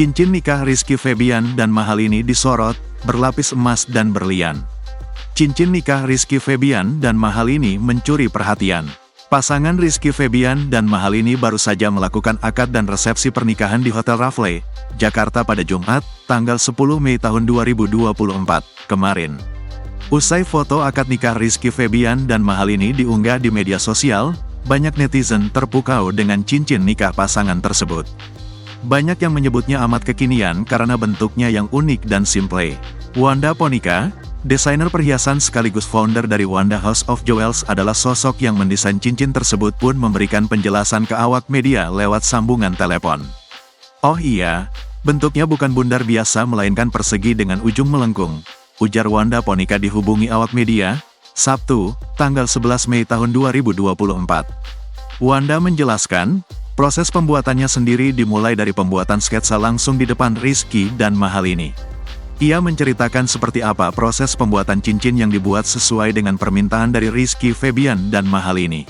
Cincin nikah Rizky Febian dan Mahalini disorot, berlapis emas dan berlian. Cincin nikah Rizky Febian dan Mahalini mencuri perhatian. Pasangan Rizky Febian dan Mahalini baru saja melakukan akad dan resepsi pernikahan di Hotel Rafle, Jakarta pada Jumat, tanggal 10 Mei tahun 2024, kemarin. Usai foto akad nikah Rizky Febian dan Mahalini diunggah di media sosial, banyak netizen terpukau dengan cincin nikah pasangan tersebut. Banyak yang menyebutnya amat kekinian karena bentuknya yang unik dan simple. Wanda Ponika, desainer perhiasan sekaligus founder dari Wanda House of Jewels adalah sosok yang mendesain cincin tersebut pun memberikan penjelasan ke awak media lewat sambungan telepon. "Oh iya, bentuknya bukan bundar biasa melainkan persegi dengan ujung melengkung," ujar Wanda Ponika dihubungi awak media, Sabtu, tanggal 11 Mei tahun 2024. Wanda menjelaskan, proses pembuatannya sendiri dimulai dari pembuatan sketsa langsung di depan Rizky dan Mahalini. Ia menceritakan seperti apa proses pembuatan cincin yang dibuat sesuai dengan permintaan dari Rizky Febian dan Mahalini.